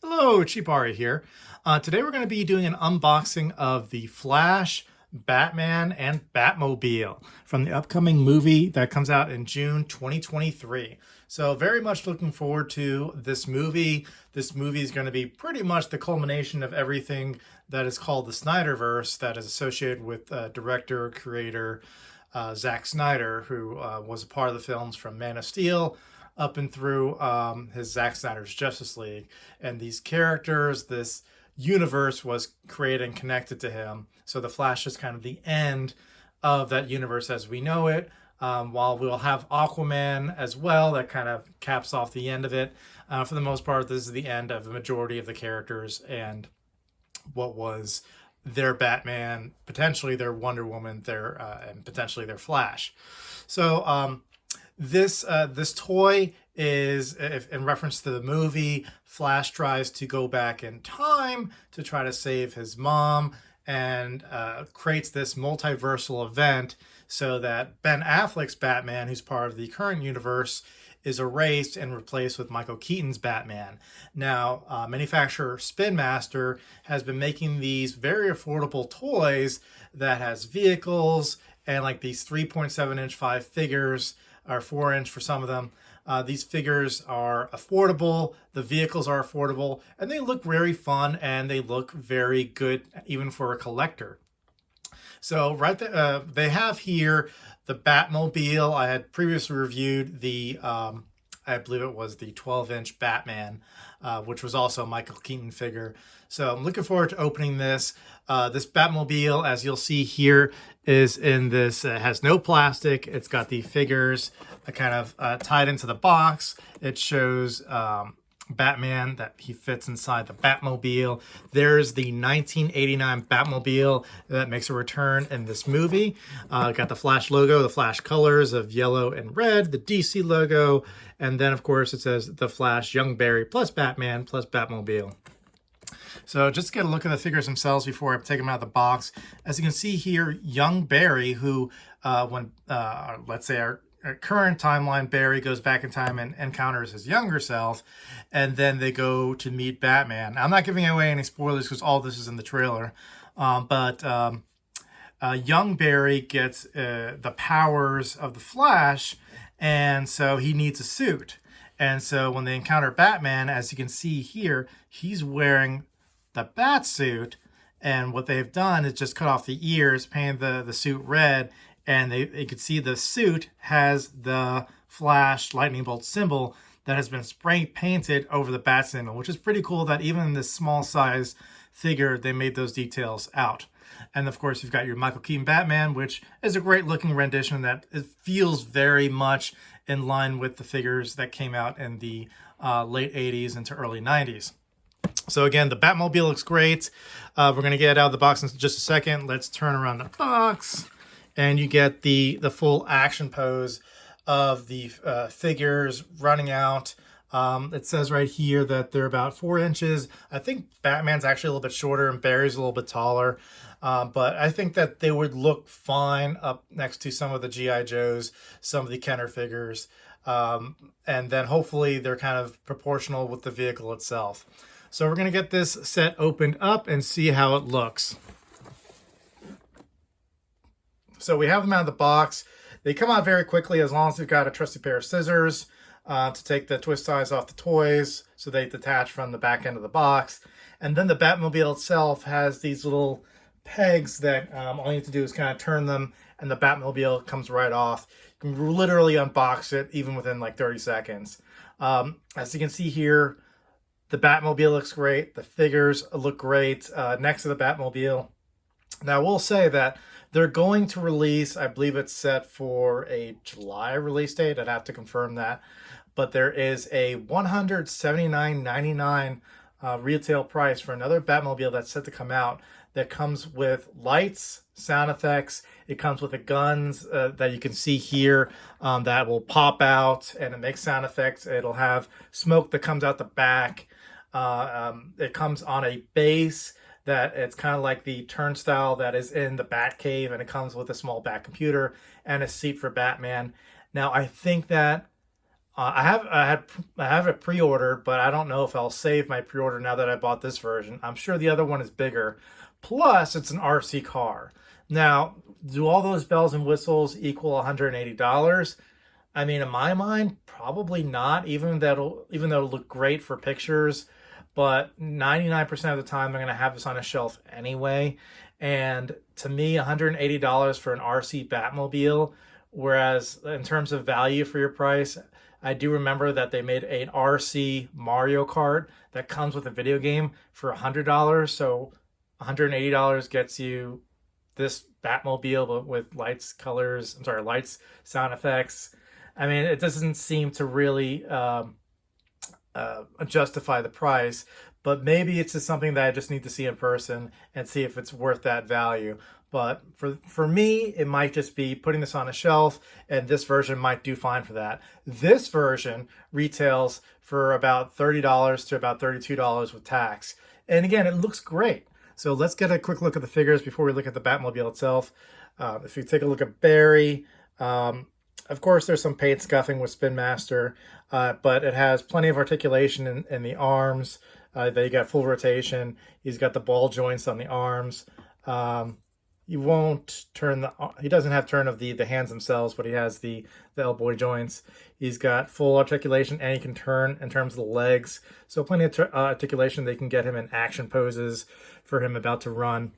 Hello, Cheapario here. Today we're going to be doing an unboxing of the Flash, Batman, and Batmobile from the upcoming movie that comes out in June 2023. So very much looking forward to this movie. This movie is going to be pretty much the culmination of everything that is called the Snyderverse that is associated with director, creator, Zack Snyder, who was a part of the films from Man of Steel up and through his Zack Snyder's Justice League. And these characters, this universe was created and connected to him. So the Flash is kind of the end of that universe as we know it. While we'll have Aquaman as well, that kind of caps off the end of it. For the most part, this is the end of the majority of the characters and what was their Batman, potentially their Wonder Woman, and potentially their Flash. So this toy is, if, in reference to the movie, Flash tries to go back in time to try to save his mom and creates this multiversal event so that Ben Affleck's Batman, who's part of the current universe, is erased and replaced with Michael Keaton's Batman. Now, manufacturer Spin Master has been making these very affordable toys that has vehicles and like these 3.7-inch 5 figures, or 4-inch for some of them. These figures are affordable, the vehicles are affordable, and they look very fun and they look very good even for a collector. So they have here the Batmobile. I had previously reviewed the, I believe it was the 12-inch Batman, which was also a Michael Keaton figure. So I'm looking forward to opening this. This Batmobile, as you'll see here, is in this, has no plastic. It's got the figures kind of tied into the box. It shows Batman, that he fits inside the Batmobile. There's the 1989 Batmobile that makes a return in this movie. Got the Flash logo, the Flash colors of yellow and red, the DC logo, and then of course it says the Flash, Young Barry, plus Batman, plus Batmobile. So just to get a look at the figures themselves before I take them out of the box. As you can see here, Young Barry, who let's say our current timeline, Barry goes back in time and encounters his younger self, and then they go to meet Batman. I'm not giving away any spoilers because all this is in the trailer, but young Barry gets the powers of the Flash, and so he needs a suit. And so when they encounter Batman, as you can see here, he's wearing the bat suit, and what they've done is just cut off the ears, painted the suit red, and you can see the suit has the Flash lightning bolt symbol that has been spray painted over the bat symbol, which is pretty cool that even in this small size figure, they made those details out. And of course, you've got your Michael Keaton Batman, which is a great looking rendition that it feels very much in line with the figures that came out in the late 80s into early 90s. So again, the Batmobile looks great. We're going to get it out of the box in just a second. Let's turn around the box. And you get the full action pose of the figures running out. It says right here that they're about 4 inches. I think Batman's actually a little bit shorter and Barry's a little bit taller. But I think that they would look fine up next to some of the G.I. Joes, some of the Kenner figures. And then hopefully they're kind of proportional with the vehicle itself. So we're going to get this set opened up and see how it looks. So we have them out of the box. They come out very quickly as long as you've got a trusty pair of scissors to take the twist ties off the toys so they detach from the back end of the box. And then the Batmobile itself has these little pegs that all you have to do is kind of turn them and the Batmobile comes right off. You can literally unbox it even within like 30 seconds. As you can see here, the Batmobile looks great. The figures look great next to the Batmobile. Now, I will say that they're going to release, I believe it's set for a July release date. I'd have to confirm that. But there is a $179.99 retail price for another Batmobile that's set to come out that comes with lights, sound effects. It comes with the guns that you can see here that will pop out and it makes sound effects. It'll have smoke that comes out the back. It comes on a base that it's kind of like the turnstile that is in the Batcave, and it comes with a small Bat computer and a seat for Batman. Now, I think that I have it pre-ordered, but I don't know if I'll save my pre-order now that I bought this version. I'm sure the other one is bigger. Plus, it's an RC car. Now, do all those bells and whistles equal $180? I mean, in my mind, probably not. Even though it'll look great for pictures, but 99% of the time, I'm going to have this on a shelf anyway. And to me, $180 for an RC Batmobile. Whereas in terms of value for your price, I do remember that they made an RC Mario Kart that comes with a video game for $100. So $180 gets you this Batmobile, but with lights, colors, I'm sorry, lights, sound effects. I mean, it doesn't seem to really justify the price, but maybe it's just something that I just need to see in person and see if it's worth that value. But for me, it might just be putting this on a shelf, and this version might do fine for that. This version retails for about $30 to about $32 with tax. And again, it looks great. So let's get a quick look at the figures before we look at the Batmobile itself. If you take a look at Barry, of course, there's some paint scuffing with Spin Master, but it has plenty of articulation in the arms. They got full rotation. He's got the ball joints on the arms. He won't turn he doesn't have turn of the hands themselves, but he has the elbow joints. He's got full articulation, and he can turn in terms of the legs. So plenty of articulation. They can get him in action poses for him about to run.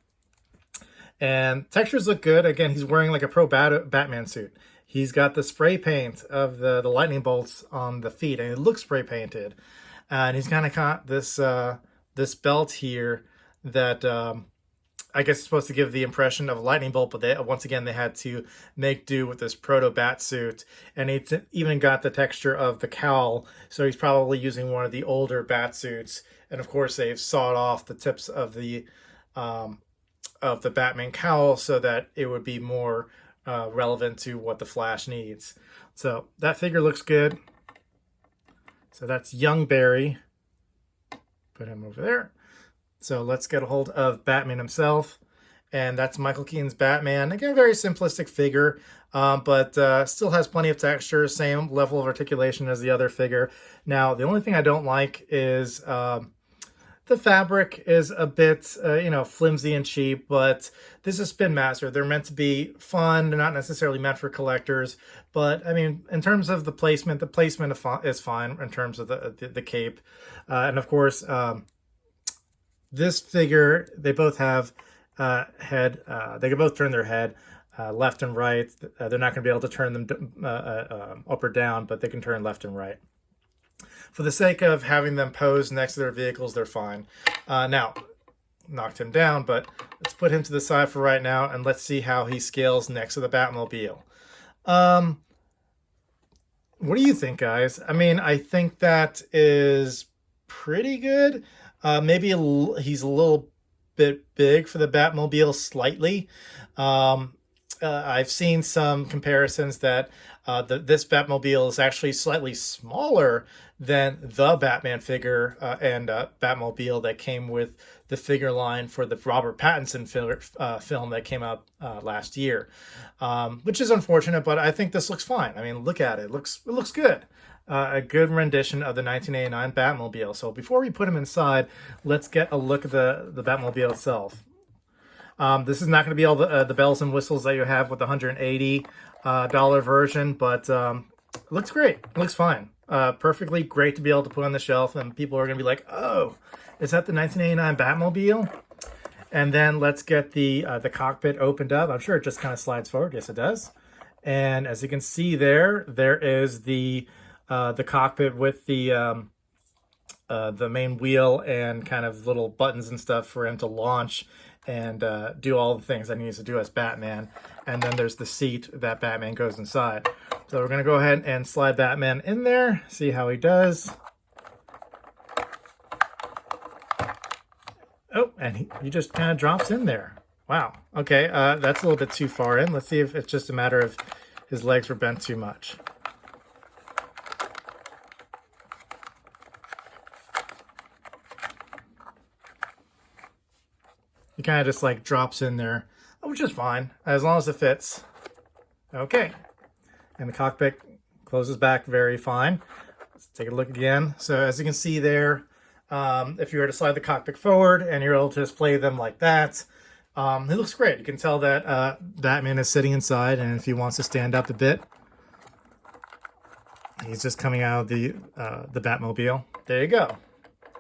And textures look good. Again, he's wearing like a pro Batman suit. He's got the spray paint of the lightning bolts on the feet, and it looks spray painted. And he's kind of got this belt here that I guess it's supposed to give the impression of a lightning bolt, but once again they had to make do with this proto bat suit, and it's even got the texture of the cowl. So he's probably using one of the older bat suits, and of course they've sawed off the tips of the Batman cowl so that it would be more relevant to what the Flash needs. So that figure looks good. So that's Young Barry. Put him over there. So let's get a hold of Batman himself. And that's Michael Keaton's Batman. Again, very simplistic figure, but still has plenty of texture, same level of articulation as the other figure. Now, the only thing I don't like is the fabric is a bit, flimsy and cheap, but this is Spin Master. They're meant to be fun. They're not necessarily meant for collectors. But, I mean, in terms of the placement is fine in terms of the cape. And, of course, this figure, they both have head. They can both turn their head left and right. They're not going to be able to turn them up or down, but they can turn left and right. For the sake of having them pose next to their vehicles, they're fine. Now, knocked him down, but let's put him to the side for right now, and let's see how he scales next to the Batmobile. What do you think, guys? I mean, I think that is pretty good. Maybe he's a little bit big for the Batmobile, slightly. I've seen some comparisons that this Batmobile is actually slightly smaller than the Batman figure and Batmobile that came with the figure line for the Robert Pattinson film that came out last year, which is unfortunate, but I think this looks fine. I mean, look at it. It looks good. A good rendition of the 1989 Batmobile. So before we put him inside, let's get a look at the Batmobile itself. This is not going to be all the bells and whistles that you have with the $180 version, but it looks great. It looks fine. Perfectly great to be able to put on the shelf, and people are going to be like, oh, is that the 1989 Batmobile? And then let's get the cockpit opened up. I'm sure it just kind of slides forward. Yes, it does. And as you can see there is the cockpit with the main wheel and kind of little buttons and stuff for him to launch and do all the things that he needs to do as Batman. And then there's the seat that Batman goes inside. So we're going to go ahead and slide Batman in there, see how he does. Oh, and he just kind of drops in there. Wow. Okay, that's a little bit too far in. Let's see if it's just a matter of his legs were bent too much. He kind of just like drops in there, which is fine, as long as it fits. Okay. And the cockpit Closes back very fine. Let's take a look again. So as you can see there, if you were to slide the cockpit forward and you're able to display them like that, it looks great. You can tell that Batman is sitting inside, and if he wants to stand up a bit, he's just coming out of the Batmobile. There you go.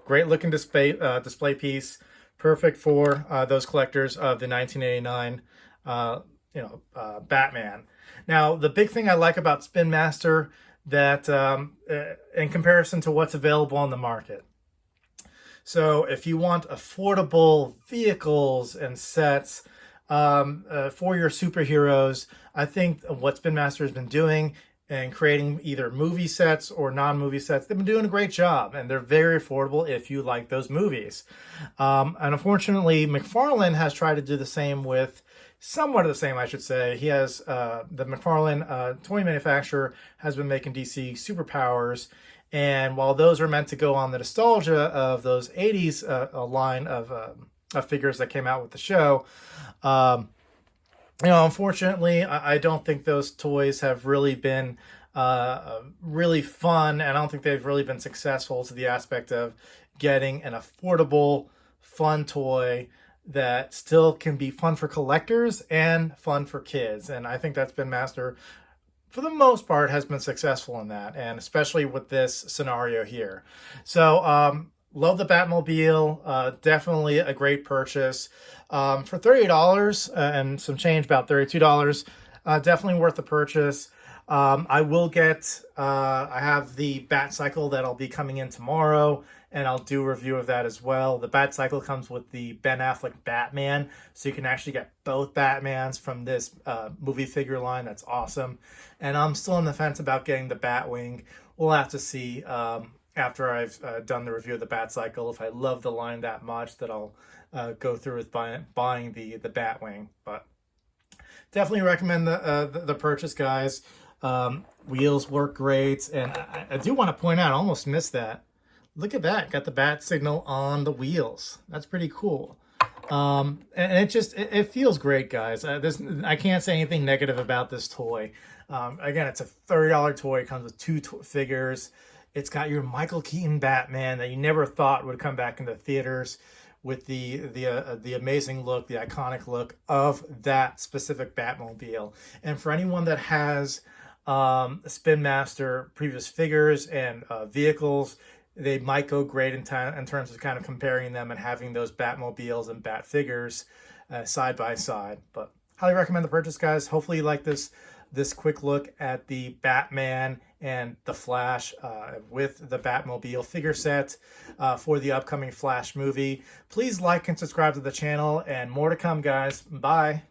Great looking display piece. Perfect for those collectors of the 1989 Batman. Now, the big thing I like about Spin Master that in comparison to what's available on the market. So if you want affordable vehicles and sets for your superheroes, I think what Spin Master has been doing and creating either movie sets or non-movie sets, they've been doing a great job, and they're very affordable if you like those movies. And unfortunately, McFarlane has tried to do the same with, somewhat of the same, I should say. He has, the McFarlane toy manufacturer has been making DC superpowers, and while those are meant to go on the nostalgia of those 80s line of figures that came out with the show, unfortunately, I don't think those toys have really been really fun, and I don't think they've really been successful to the aspect of getting an affordable, fun toy that still can be fun for collectors and fun for kids. And I think that Spin Master, for the most part, has been successful in that, and especially with this scenario here. So, love the Batmobile. Definitely a great purchase. For $30 and some change, about $32, definitely worth the purchase. I will get, I have the Bat Cycle that'll be coming in tomorrow, and I'll do a review of that as well. The Bat Cycle comes with the Ben Affleck Batman, so you can actually get both Batmans from this movie figure line. That's awesome. And I'm still on the fence about getting the Batwing. We'll have to see after I've done the review of the Bat Cycle if I love the line that much that I'll go through with buying the Batwing. But definitely recommend the purchase, guys. Wheels work great, and I do want to point out, I almost missed that. Look at that, got the bat signal on the wheels. That's pretty cool. And it feels great, guys. I can't say anything negative about this toy. Again, it's a $30 toy. It comes with two figures. It's got your Michael Keaton Batman that you never thought would come back into theaters, with the amazing look, the iconic look of that specific Batmobile. And for anyone that has Spin Master previous figures and vehicles, they might go great in terms of kind of comparing them and having those Batmobiles and Bat figures side by side. But highly recommend the purchase, guys. Hopefully you like this quick look at the Batman and the Flash with the Batmobile figure set for the upcoming Flash movie. Please like and subscribe to the channel, and more to come, guys. Bye.